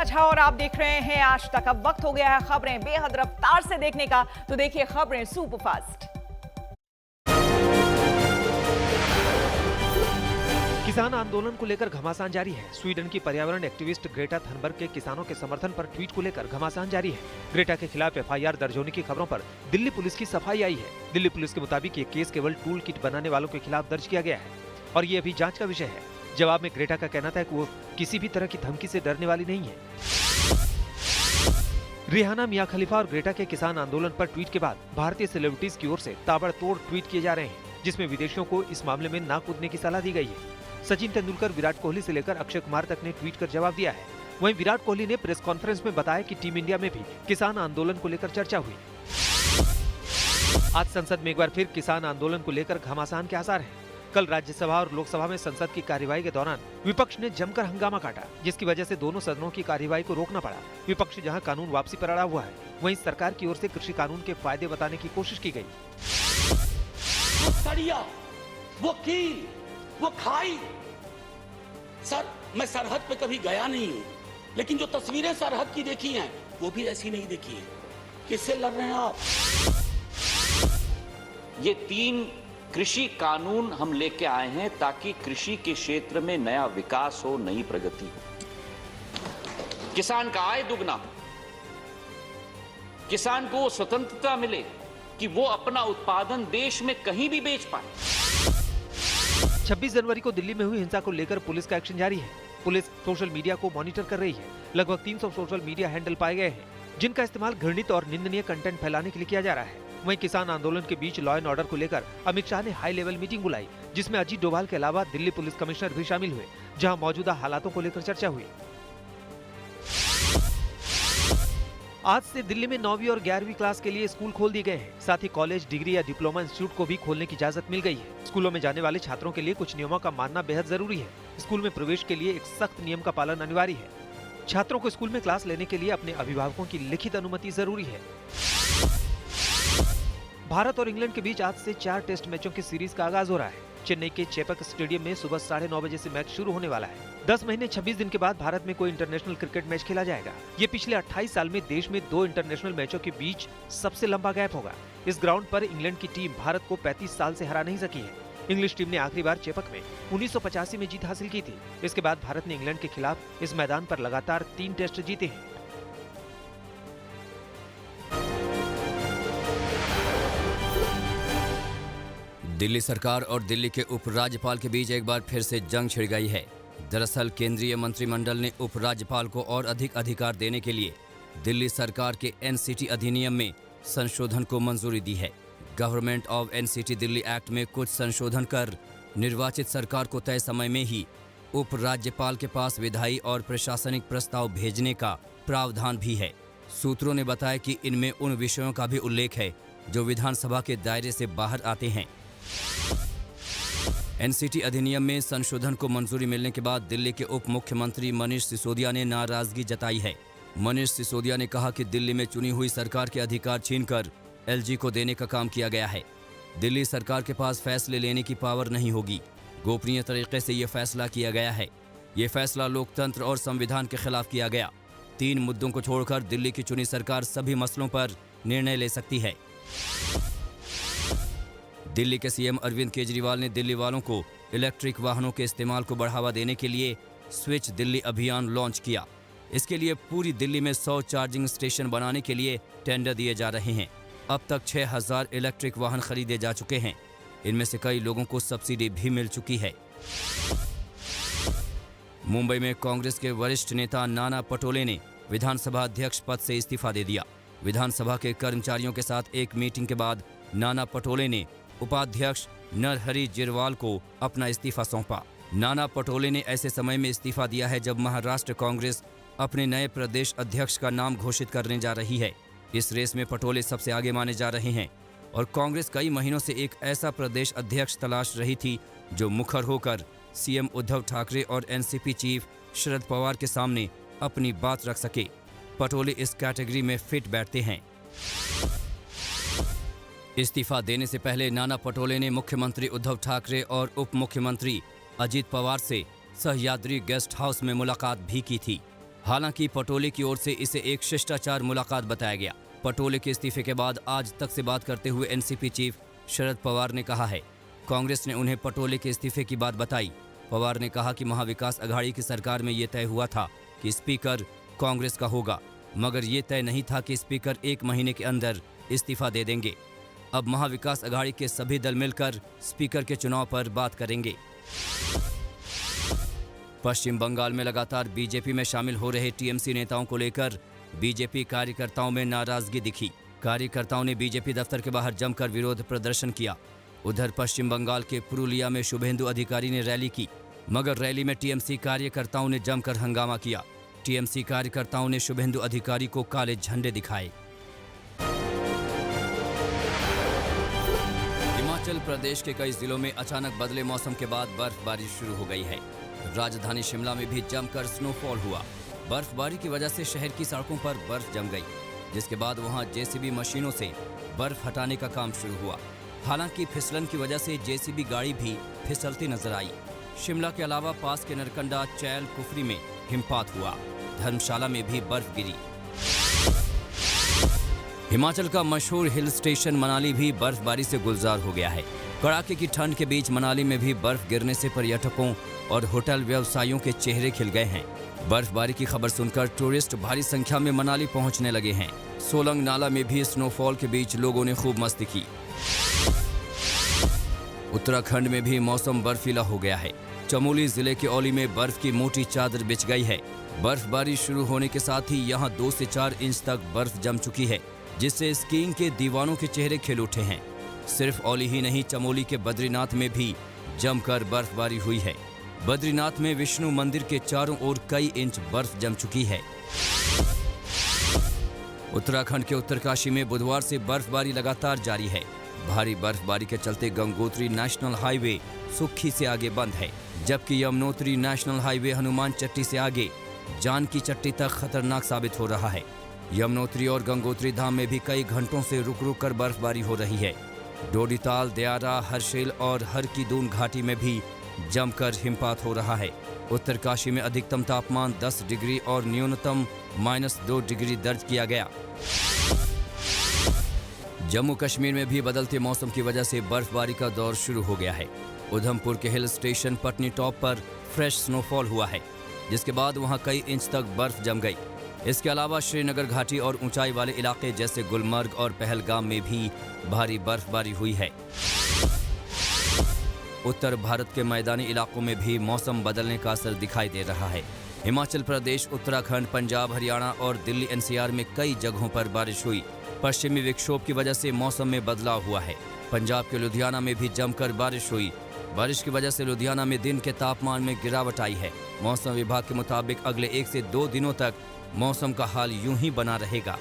झा और आप देख रहे हैं आज तक। अब वक्त हो गया है खबरें बेहद रफ्तार से देखने का, तो देखिए खबरें सुपरफास्ट। किसान आंदोलन को लेकर घमासान जारी है। स्वीडन की पर्यावरण एक्टिविस्ट ग्रेटा थनबर्ग के किसानों के समर्थन पर ट्वीट को लेकर घमासान जारी है। ग्रेटा के खिलाफ एफआईआर दर्ज होने की खबरों पर दिल्ली पुलिस की सफाई आई है। दिल्ली पुलिस के मुताबिक ये केस केवल टूल किट बनाने वालों के खिलाफ दर्ज किया गया है और ये अभी जांच का विषय है। जवाब में ग्रेटा का कहना था कि वो किसी भी तरह की धमकी से डरने वाली नहीं है। रिहाना, मियां खलीफा और ग्रेटा के किसान आंदोलन पर ट्वीट के बाद भारतीय सेलिब्रिटीज की ओर से ताबड़तोड़ ट्वीट किए जा रहे हैं, जिसमें विदेशियों को इस मामले में ना कूदने की सलाह दी गई है। सचिन तेंदुलकर, विराट कोहली से लेकर अक्षय कुमार तक ने ट्वीट कर जवाब दिया है। वहीं विराट कोहली ने प्रेस कॉन्फ्रेंस में बताया कि टीम इंडिया में भी किसान आंदोलन को लेकर चर्चा हुई। आज संसद में एक बार फिर किसान आंदोलन को लेकर घमासान के आसार हैं। कल राज्यसभा और लोकसभा में संसद की कार्यवाही के दौरान विपक्ष ने जमकर हंगामा काटा, जिसकी वजह से दोनों सदनों की कार्यवाही को रोकना पड़ा। विपक्ष जहां कानून वापसी पर अड़ा हुआ है, वहीं सरकार की ओर से कृषि कानून के फायदे बताने की कोशिश की गई। वो सड़िया, वो कील, वो खाई। सर, मैं सरहद पे कभी गया नहीं हूँ, लेकिन जो तस्वीरें सरहद की देखी हैं, वो भी ऐसी नहीं देखी है। किससे लड़ रहे हैं आप? ये 3 कृषि कानून हम लेके आए हैं ताकि कृषि के क्षेत्र में नया विकास हो, नई प्रगति हो, किसान का आय दुगना हो, किसान को स्वतंत्रता मिले कि वो अपना उत्पादन देश में कहीं भी बेच पाए। 26 जनवरी को दिल्ली में हुई हिंसा को लेकर पुलिस का एक्शन जारी है। पुलिस सोशल मीडिया को मॉनिटर कर रही है। लगभग 300 सोशल मीडिया हैंडल पाए गए हैं, जिनका इस्तेमाल घृणित और निंदनीय कंटेंट फैलाने के लिए किया जा रहा है। वहीं किसान आंदोलन के बीच लॉ एंड ऑर्डर को लेकर अमित शाह ने हाई लेवल मीटिंग बुलाई, जिसमें अजीत डोभाल के अलावा दिल्ली पुलिस कमिश्नर भी शामिल हुए, जहां मौजूदा हालातों को लेकर चर्चा हुई। आज से दिल्ली में 9वीं और 11वीं क्लास के लिए स्कूल खोल दिए गए हैं। साथ ही कॉलेज, डिग्री या डिप्लोमा इंस्टीट्यूट को भी खोलने की इजाजत मिल गई है। स्कूलों में जाने वाले छात्रों के लिए कुछ नियमों का मानना बेहद जरूरी है। स्कूल में प्रवेश के लिए एक सख्त नियम का पालन अनिवार्य है। छात्रों को स्कूल में क्लास लेने के लिए अपने अभिभावकों की लिखित अनुमति जरूरी है। भारत और इंग्लैंड के बीच आज से 4 टेस्ट मैचों की सीरीज का आगाज हो रहा है। चेन्नई के चेपक स्टेडियम में सुबह 9:30 बजे से मैच शुरू होने वाला है। 10 महीने 26 दिन के बाद भारत में कोई इंटरनेशनल क्रिकेट मैच खेला जाएगा। ये पिछले 28 साल में देश में 2 इंटरनेशनल मैचों के बीच सबसे लंबा गैप होगा। इस ग्राउंड पर इंग्लैंड की टीम भारत को 35 साल से हरा नहीं सकी है। इंग्लिश टीम ने आखिरी बार चेपक में 1985 में जीत हासिल की थी। इसके बाद भारत ने इंग्लैंड के खिलाफ इस मैदान पर लगातार 3 टेस्ट जीते हैं। दिल्ली सरकार और दिल्ली के उपराज्यपाल के बीच एक बार फिर से जंग छिड़ गई है। दरअसल केंद्रीय मंत्रिमंडल ने उपराज्यपाल को और अधिक अधिकार देने के लिए दिल्ली सरकार के एनसीटी अधिनियम में संशोधन को मंजूरी दी है। Government of NCT Delhi act में कुछ संशोधन कर निर्वाचित सरकार को तय समय में ही उपराज्यपाल के पास विधायी और प्रशासनिक प्रस्ताव भेजने का प्रावधान भी है। सूत्रों ने बताया कि इनमें उन विषयों का भी उल्लेख है जो विधानसभा के दायरे से बाहर आते हैं। एनसीटी अधिनियम में संशोधन को मंजूरी मिलने के बाद दिल्ली के उप मुख्यमंत्री मनीष सिसोदिया ने नाराजगी जताई है। मनीष सिसोदिया ने कहा कि दिल्ली में चुनी हुई सरकार के अधिकार छीनकर एलजी को देने का काम किया गया है। दिल्ली सरकार के पास फैसले लेने की पावर नहीं होगी। गोपनीय तरीके से ये फैसला किया गया है। ये फैसला लोकतंत्र और संविधान के खिलाफ किया गया। 3 मुद्दों को छोड़कर दिल्ली की चुनी सरकार सभी मसलों पर निर्णय ले सकती है। दिल्ली के सीएम अरविंद केजरीवाल ने दिल्ली वालों को इलेक्ट्रिक वाहनों के इस्तेमाल को बढ़ावा देने के लिए स्विच दिल्ली अभियान लॉन्च किया। इसके लिए पूरी दिल्ली में 100 चार्जिंग स्टेशन बनाने के लिए टेंडर दिए जा रहे हैं। अब तक 6000 इलेक्ट्रिक वाहन खरीदे जा चुके हैं। इनमें से कई लोगों को सब्सिडी भी मिल चुकी है। मुंबई में कांग्रेस के वरिष्ठ नेता नाना पटोले ने विधानसभा अध्यक्ष पद से इस्तीफा दे दिया। विधानसभा के कर्मचारियों के साथ एक मीटिंग के बाद नाना पटोले ने उपाध्यक्ष नरहरि जिरवाल को अपना इस्तीफा सौंपा। नाना पटोले ने ऐसे समय में इस्तीफा दिया है जब महाराष्ट्र कांग्रेस अपने नए प्रदेश अध्यक्ष का नाम घोषित करने जा रही है। इस रेस में पटोले सबसे आगे माने जा रहे हैं और कांग्रेस कई महीनों से एक ऐसा प्रदेश अध्यक्ष तलाश रही थी जो मुखर होकर सीएम उद्धव ठाकरे और एनसीपी चीफ शरद पवार के सामने अपनी बात रख सके। पटोले इस कैटेगरी में फिट बैठते हैं। इस्तीफा देने से पहले नाना पटोले ने मुख्यमंत्री उद्धव ठाकरे और उप मुख्यमंत्री अजीत पवार से सह्याद्री गेस्ट हाउस में मुलाकात भी की थी। हालांकि पटोले की ओर से इसे एक शिष्टाचार मुलाकात बताया गया। पटोले के इस्तीफे के बाद आज तक से बात करते हुए एनसीपी चीफ शरद पवार ने कहा है, कांग्रेस ने उन्हें पटोले के इस्तीफे की बात बताई। पवार ने कहा कि महाविकास अघाड़ी की सरकार में ये तय हुआ था कि स्पीकर कांग्रेस का होगा, मगर ये तय नहीं था कि स्पीकर 1 महीने के अंदर इस्तीफा दे देंगे। अब महाविकास अघाड़ी के सभी दल मिलकर स्पीकर के चुनाव पर बात करेंगे। पश्चिम बंगाल में लगातार बीजेपी में शामिल हो रहे टीएमसी नेताओं को लेकर बीजेपी कार्यकर्ताओं में नाराजगी दिखी। कार्यकर्ताओं ने बीजेपी दफ्तर के बाहर जमकर विरोध प्रदर्शन किया। उधर पश्चिम बंगाल के पुरुलिया में शुभेंदु अधिकारी ने रैली की, मगर रैली में टीएमसी कार्यकर्ताओं ने जमकर हंगामा किया। टीएमसी कार्यकर्ताओं ने शुभेंदु अधिकारी को काले झंडे दिखाए। हिमाचल प्रदेश के कई जिलों में अचानक बदले मौसम के बाद बर्फबारी शुरू हो गई है। राजधानी शिमला में भी जमकर स्नोफॉल हुआ। बर्फबारी की वजह से शहर की सड़कों पर बर्फ जम गई, जिसके बाद वहां जेसीबी मशीनों से बर्फ हटाने का काम शुरू हुआ। हालांकि फिसलन की वजह से जेसीबी गाड़ी भी फिसलती नजर आई। शिमला के अलावा पास के नरकंडा, चैल, कुफरी में हिमपात हुआ। धर्मशाला में भी बर्फ गिरी। हिमाचल का मशहूर हिल स्टेशन मनाली भी बर्फबारी से गुलजार हो गया है। कड़ाके की ठंड के बीच मनाली में भी बर्फ गिरने से पर्यटकों और होटल व्यवसायियों के चेहरे खिल गए हैं। बर्फबारी की खबर सुनकर टूरिस्ट भारी संख्या में मनाली पहुंचने लगे हैं। सोलंग नाला में भी स्नोफॉल के बीच लोगों ने खूब मस्ती की। उत्तराखंड में भी मौसम बर्फीला हो गया है। चमोली जिले के औली में बर्फ की मोटी चादर बिछ गई है। बर्फबारी शुरू होने के साथ ही यहां 2 से 4 इंच तक बर्फ जम चुकी है, जिससे स्कीइंग के दीवानों के चेहरे खिल उठे हैं। सिर्फ औली ही नहीं, चमोली के बद्रीनाथ में भी जमकर बर्फबारी हुई है। बद्रीनाथ में विष्णु मंदिर के चारों ओर कई इंच बर्फ जम चुकी है। उत्तराखंड के उत्तरकाशी में बुधवार से बर्फबारी लगातार जारी है। भारी बर्फबारी के चलते गंगोत्री नेशनल हाईवे सुक्खी से आगे बंद है, जबकि यमुनोत्री नेशनल हाईवे हनुमान चट्टी से आगे जानकी चट्टी तक खतरनाक साबित हो रहा है। यमुनोत्री और गंगोत्री धाम में भी कई घंटों से रुक रुक कर बर्फबारी हो रही है। डोडीताल, दयारा, हरशेल और हर की दून घाटी में भी जमकर हिमपात हो रहा है। उत्तरकाशी में अधिकतम तापमान 10 डिग्री और न्यूनतम -2 डिग्री दर्ज किया गया। जम्मू कश्मीर में भी बदलते मौसम की वजह से बर्फबारी का दौर शुरू हो गया है। उधमपुर के हिल स्टेशन पटनी टॉप पर फ्रेश स्नोफॉल हुआ है, जिसके बाद वहां कई इंच तक बर्फ जम गई। इसके अलावा श्रीनगर घाटी और ऊंचाई वाले इलाके जैसे गुलमर्ग और पहलगाम में भी भारी बर्फबारी हुई है। उत्तर भारत के मैदानी इलाकों में भी मौसम बदलने का असर दिखाई दे रहा है। हिमाचल प्रदेश, उत्तराखंड, पंजाब, हरियाणा और दिल्ली एनसीआर में कई जगहों पर बारिश हुई। पश्चिमी विक्षोभ की वजह से मौसम में बदलाव हुआ है। पंजाब के लुधियाना में भी जमकर बारिश हुई। बारिश की वजह से लुधियाना में दिन के तापमान में गिरावट आई है। मौसम विभाग के मुताबिक अगले 1 से 2 दिनों तक मौसम का हाल यूं ही बना रहेगा।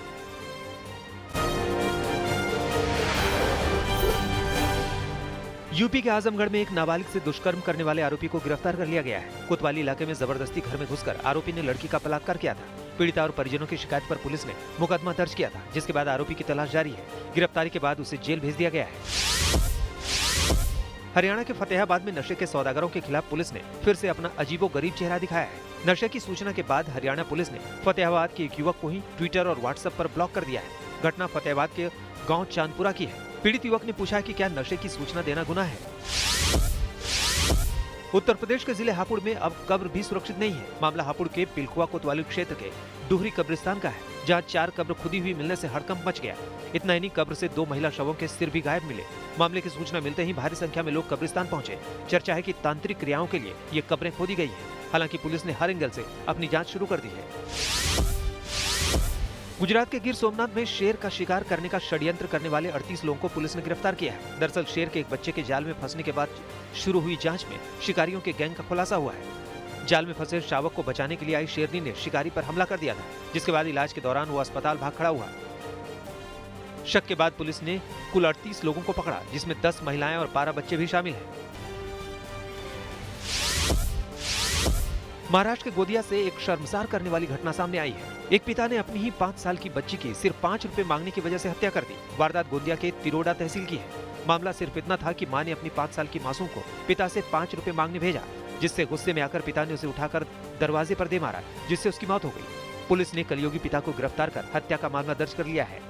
यूपी के आजमगढ़ में एक नाबालिग से दुष्कर्म करने वाले आरोपी को गिरफ्तार कर लिया गया है। कोतवाली इलाके में जबरदस्ती घर में घुसकर आरोपी ने लड़की का बलात्कार किया था। पीड़िता और परिजनों की शिकायत पर पुलिस ने मुकदमा दर्ज किया था, जिसके बाद आरोपी की तलाश जारी है। गिरफ्तारी के बाद उसे जेल भेज दिया गया है। हरियाणा के फतेहाबाद में नशे के सौदागरों के खिलाफ पुलिस ने फिर से अपना अजीबोगरीब चेहरा दिखाया है। नशे की सूचना के बाद हरियाणा पुलिस ने फतेहाबाद के एक युवक को ही ट्विटर और व्हाट्सएप पर ब्लॉक कर दिया है। घटना फतेहाबाद के गांव चांदपुरा की है। पीड़ित युवक ने पूछा कि क्या नशे की सूचना देना गुनाह है। उत्तर प्रदेश के जिले हापुड़ में अब कब्र भी सुरक्षित नहीं है। मामला हापुड़ के पिलखुआ कोतवाली क्षेत्र के डुहरी कब्रिस्तान का है, जहां 4 कब्र खुदी हुई मिलने से हड़कंप मच गया। इतना ही नहीं, कब्र से 2 महिला शवों के सिर भी गायब मिले। मामले की सूचना मिलते ही भारी संख्या में लोग कब्रिस्तान पहुंचे। चर्चा है कि तांत्रिक क्रियाओं के लिए ये कब्रें खोदी गई है। हालांकि पुलिस ने हर एंगल से अपनी जांच शुरू कर दी है। गुजरात के गिर सोमनाथ में शेर का शिकार करने का षड्यंत्र करने वाले 38 लोगों को पुलिस ने गिरफ्तार किया है। दरअसल शेर के एक बच्चे के जाल में फंसने के बाद शुरू हुई जांच में शिकारियों के गैंग का खुलासा हुआ है। जाल में फंसे शावक को बचाने के लिए आई शेरनी ने शिकारी पर हमला कर दिया था, जिसके बाद इलाज के दौरान वो अस्पताल भाग खड़ा हुआ। शक के बाद पुलिस ने कुल 38 लोगों को पकड़ा, जिसमें 10 महिलाएं और 12 बच्चे भी शामिल हैं। महाराष्ट्र के गोदिया से एक शर्मसार करने वाली घटना सामने आई है। एक पिता ने अपनी ही 5 साल की बच्ची की सिर्फ 5 रुपए मांगने की वजह से हत्या कर दी। वारदात गोदिया के तिरोडा तहसील की है। मामला सिर्फ इतना था कि मां ने अपनी 5 साल की मासूम को पिता से 5 रुपए मांगने भेजा, जिससे गुस्से में आकर पिता ने उसे उठाकर दरवाजे पर दे मारा, जिससे उसकी मौत हो गई। पुलिस ने कलयुगी पिता को गिरफ्तार कर हत्या का मामला दर्ज कर लिया है।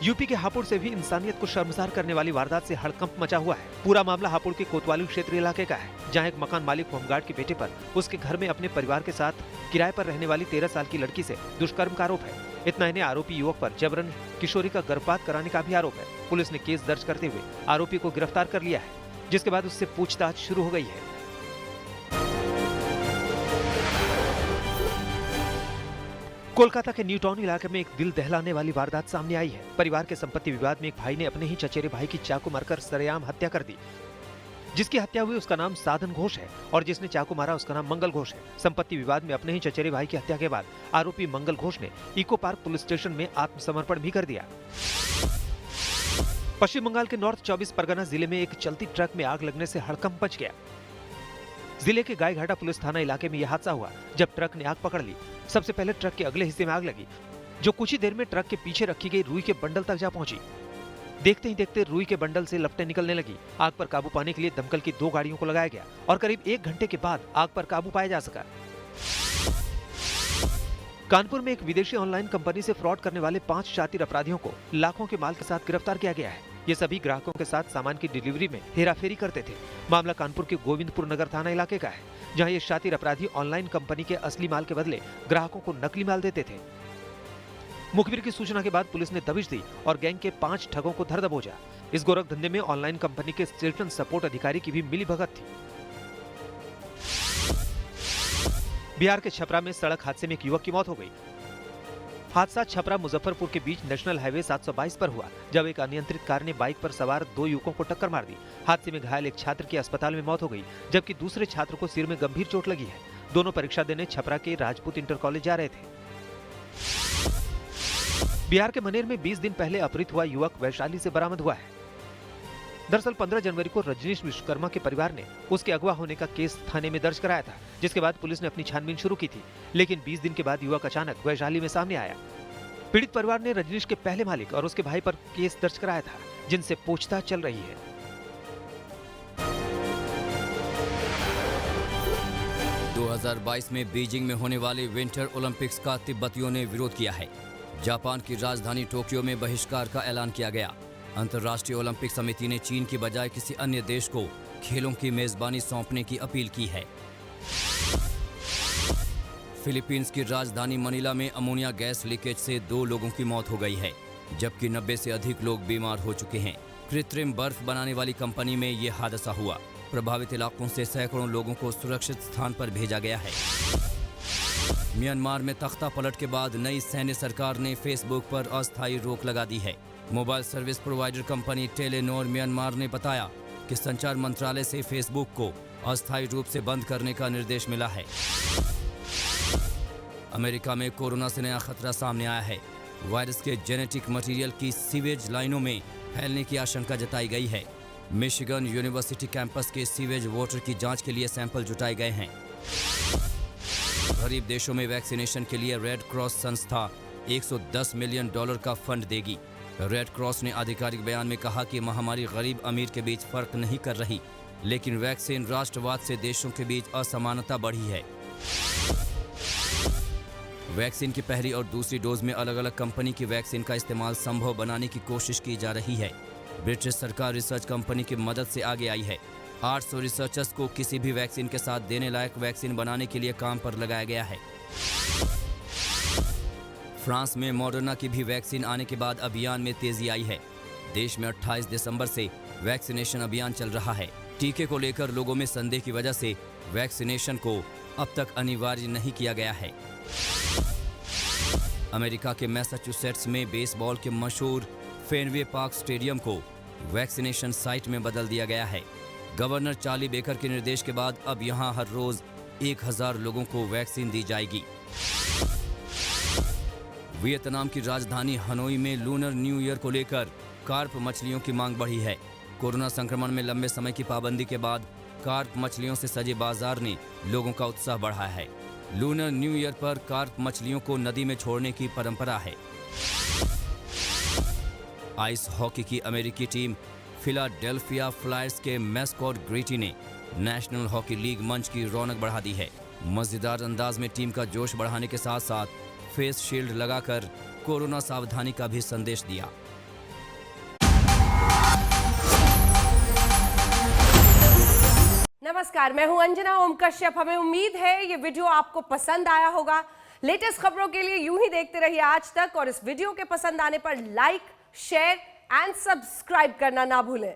यूपी के हापुड़ से भी इंसानियत को शर्मसार करने वाली वारदात से हड़कंप मचा हुआ है। पूरा मामला हापुड़ के कोतवाली क्षेत्र इलाके का है, जहां एक मकान मालिक होमगार्ड के बेटे पर उसके घर में अपने परिवार के साथ किराए पर रहने वाली 13 साल की लड़की से दुष्कर्म का आरोप है। इतना ही नहीं, आरोपी युवक पर जबरन किशोरी का गर्भपात कराने का भी आरोप है। पुलिस ने केस दर्ज करते हुए आरोपी को गिरफ्तार कर लिया है, जिसके बाद उससे पूछताछ शुरू हो गई है। कोलकाता के न्यू टाउन इलाके में एक दिल दहलाने वाली वारदात सामने आई है। परिवार के संपत्ति विवाद में एक भाई ने अपने ही चचेरे भाई की चाकू मारकर सरेआम हत्या कर दी। जिसकी हत्या हुई उसका नाम साधन घोष है और जिसने चाकू मारा उसका नाम मंगल घोष है। संपत्ति विवाद में अपने ही चचेरे भाई की हत्या के बाद आरोपी मंगल घोष ने इको पार्क पुलिस स्टेशन में आत्मसमर्पण भी कर दिया। पश्चिम बंगाल के नॉर्थ 24 परगना जिले में एक चलती ट्रक में आग लगने से हड़कंप मच गया। जिले के गायघाटा पुलिस थाना इलाके में यह हादसा हुआ जब ट्रक ने आग पकड़ ली। सबसे पहले ट्रक के अगले हिस्से में आग लगी, जो कुछ ही देर में ट्रक के पीछे रखी गई रुई के बंडल तक जा पहुंची। देखते ही देखते रुई के बंडल से लपटें निकलने लगी। आग पर काबू पाने के लिए दमकल की 2 गाड़ियों को लगाया गया और करीब 1 घंटे के बाद आग पर काबू पाया जा सका। कानपुर में एक विदेशी ऑनलाइन कंपनी से फ्रॉड करने वाले 5 शातिर अपराधियों को लाखों के माल के साथ गिरफ्तार किया गया है। ये सभी ग्राहकों के साथ सामान की डिलीवरी में हेराफेरी करते थे। मामला कानपुर के गोविंदपुर नगर थाना इलाके का है, जहां ये शातिर अपराधी ऑनलाइन कंपनी के असली माल के बदले ग्राहकों को नकली माल देते थे। मुखबिर की सूचना के बाद पुलिस ने दबिश दी और गैंग के 5 ठगों को धर दबोचा। इस गोरख धंधे में ऑनलाइन कंपनी के सेल्स सपोर्ट अधिकारी की भी मिलीभगत थी। बिहार के छपरा में सड़क हादसे में एक युवक की मौत हो गई। हादसा छपरा मुजफ्फरपुर के बीच नेशनल हाईवे 722 पर हुआ, जब एक अनियंत्रित कार ने बाइक पर सवार 2 युवकों को टक्कर मार दी। हादसे में घायल एक छात्र की अस्पताल में मौत हो गई, जबकि दूसरे छात्र को सिर में गंभीर चोट लगी है। दोनों परीक्षा देने छपरा के राजपूत इंटर कॉलेज जा रहे थे। बिहार के मनेर में 20 दिन पहले अपहृत हुआ युवक वैशाली से बरामद हुआ है। दरअसल 15 जनवरी को रजनीश विश्वकर्मा के परिवार ने उसके अगवा होने का केस थाने में दर्ज कराया था, जिसके बाद पुलिस ने अपनी छानबीन शुरू की थी। लेकिन 20 दिन के बाद युवक अचानक वैशाली में सामने आया। पीड़ित परिवार ने रजनीश के पहले मालिक और उसके भाई पर केस दर्ज कराया था, जिनसे पूछताछ चल रही है। 2022 में बीजिंग में होने वाले विंटर ओलंपिक्स का तिब्बतियों ने विरोध किया है। जापान की राजधानी टोक्यो में बहिष्कार का ऐलान किया गया। अंतर्राष्ट्रीय ओलंपिक समिति ने चीन की बजाय किसी अन्य देश को खेलों की मेजबानी सौंपने की अपील की है। फिलीपींस की राजधानी मनीला में अमोनिया गैस लीकेज से 2 लोगों की मौत हो गई है, जबकि 90 से अधिक लोग बीमार हो चुके हैं। कृत्रिम बर्फ बनाने वाली कंपनी में ये हादसा हुआ। प्रभावित इलाकों से सैकड़ों लोगों को सुरक्षित स्थान पर भेजा गया है। म्यांमार में तख्ता पलट के बाद नई सैन्य सरकार ने फेसबुक पर अस्थायी रोक लगा दी है। Mobile service provider company Telenor Myanmar ने बताया कि संचार मंत्रालय से फेसबुक को अस्थायी रूप से बंद करने का निर्देश मिला है। अमेरिका में कोरोना से नया खतरा सामने आया है। वायरस के जेनेटिक मटेरियल की सीवेज लाइनों में फैलने की आशंका जताई गई है। मिशिगन यूनिवर्सिटी कैंपस के सीवेज वाटर की जांच के लिए सैंपल जुटाए गए हैं। गरीब देशों में वैक्सीनेशन के लिए रेड क्रॉस संस्था $110 मिलियन का फंड देगी। रेड क्रॉस ने आधिकारिक बयान में कहा कि महामारी गरीब अमीर के बीच फर्क नहीं कर रही, लेकिन वैक्सीन राष्ट्रवाद से देशों के बीच असमानता बढ़ी है। वैक्सीन की पहली और दूसरी डोज में अलग अलग कंपनी की वैक्सीन का इस्तेमाल संभव बनाने की कोशिश की जा रही है। ब्रिटिश सरकार रिसर्च कंपनी की मदद से आगे आई है। 800 रिसर्चर्स को किसी भी वैक्सीन के साथ देने लायक वैक्सीन बनाने के लिए काम पर लगाया गया है। फ्रांस में मॉडर्ना की भी वैक्सीन आने के बाद अभियान में तेजी आई है। देश में 28 दिसंबर से वैक्सीनेशन अभियान चल रहा है। टीके को लेकर लोगों में संदेह की वजह से वैक्सीनेशन को अब तक अनिवार्य नहीं किया गया है। अमेरिका के मैसाचुसेट्स में बेसबॉल के मशहूर फेनवे पार्क स्टेडियम को वैक्सीनेशन साइट में बदल दिया गया है। गवर्नर चार्ली बेकर के निर्देश के बाद अब यहां हर रोज 1000 लोगों को वैक्सीन दी जाएगी। वियतनाम की राजधानी हनोई में लूनर न्यू ईयर को लेकर कार्प मछलियों की मांग बढ़ी है। कोरोना संक्रमण में लंबे समय की पाबंदी के बाद कार्प मछलियों से सजे बाजार ने लोगों का उत्साह बढ़ाया है। लूनर न्यू ईयर पर कार्प मछलियों को नदी में छोड़ने की परंपरा है। आइस हॉकी की अमेरिकी टीम फिलाडेल्फिया फ्लायर्स के मैस्कॉट ग्रीटी ने नेशनल हॉकी लीग मंच की रौनक बढ़ा दी है। मजेदार अंदाज में टीम का जोश बढ़ाने के साथ साथ फेस शील्ड लगाकर कोरोना सावधानी का भी संदेश दिया। नमस्कार, मैं हूं अंजना ओम कश्यप। हमें उम्मीद है ये वीडियो आपको पसंद आया होगा। लेटेस्ट खबरों के लिए यूं ही देखते रहिए आज तक और इस वीडियो के पसंद आने पर लाइक, शेयर एंड सब्सक्राइब करना ना भूलें।